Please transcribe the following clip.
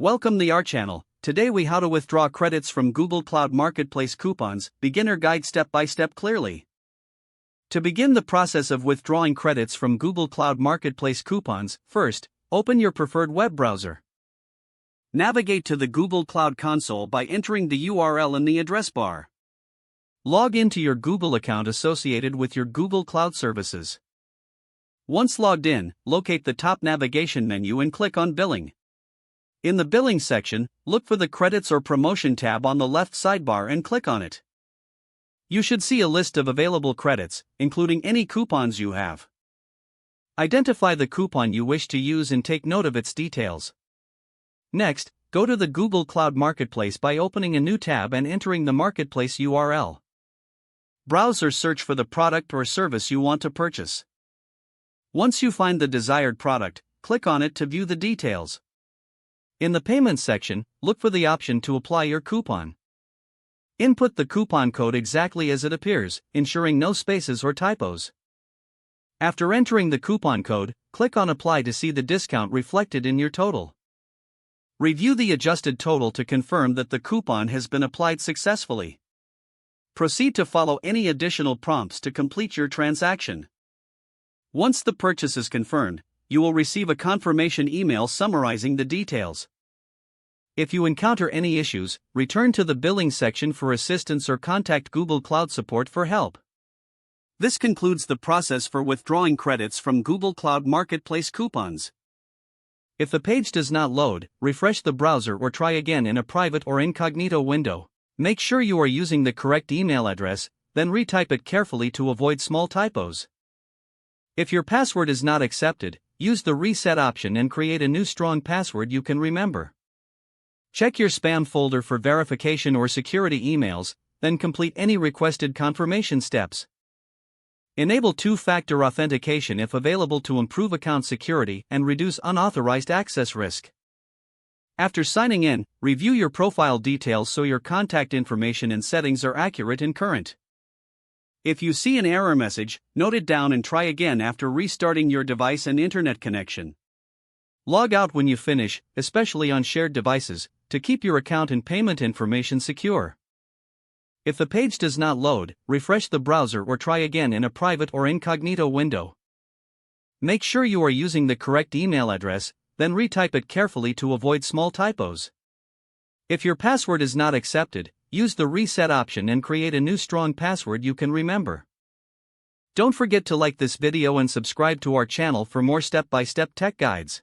Welcome to our channel. Today we how to withdraw credits from Google Cloud Marketplace coupons, beginner guide step by step clearly. To begin the process of withdrawing credits from Google Cloud Marketplace coupons, first, open your preferred web browser. Navigate to the Google Cloud Console by entering the URL in the address bar. Log into your Google account associated with your Google Cloud services. Once logged in, locate the top navigation menu and click on Billing. In the Billing section, look for the Credits or Promotion tab on the left sidebar and click on it. You should see a list of available credits, including any coupons you have. Identify the coupon you wish to use and take note of its details. Next, go to the Google Cloud Marketplace by opening a new tab and entering the Marketplace URL. Browse or search for the product or service you want to purchase. Once you find the desired product, click on it to view the details. In the Payment section, look for the option to apply your coupon. Input the coupon code exactly as it appears, ensuring no spaces or typos. After entering the coupon code, click on Apply to see the discount reflected in your total. Review the adjusted total to confirm that the coupon has been applied successfully. Proceed to follow any additional prompts to complete your transaction. Once the purchase is confirmed, you will receive a confirmation email summarizing the details. If you encounter any issues, return to the Billing section for assistance or contact Google Cloud Support for help. This concludes the process for withdrawing credits from Google Cloud Marketplace coupons. If the page does not load, refresh the browser or try again in a private or incognito window. Make sure you are using the correct email address, then retype it carefully to avoid small typos. If your password is not accepted, use the reset option and create a new strong password you can remember. Check your spam folder for verification or security emails, then complete any requested confirmation steps. Enable two-factor authentication if available to improve account security and reduce unauthorized access risk. After signing in, review your profile details so your contact information and settings are accurate and current. If you see an error message, note it down and try again after restarting your device and internet connection. Log out when you finish, especially on shared devices, to keep your account and payment information secure. If the page does not load, refresh the browser or try again in a private or incognito window. Make sure you are using the correct email address, then retype it carefully to avoid small typos. If your password is not accepted, use the reset option and create a new strong password you can remember. Don't forget to like this video and subscribe to our channel for more step-by-step tech guides.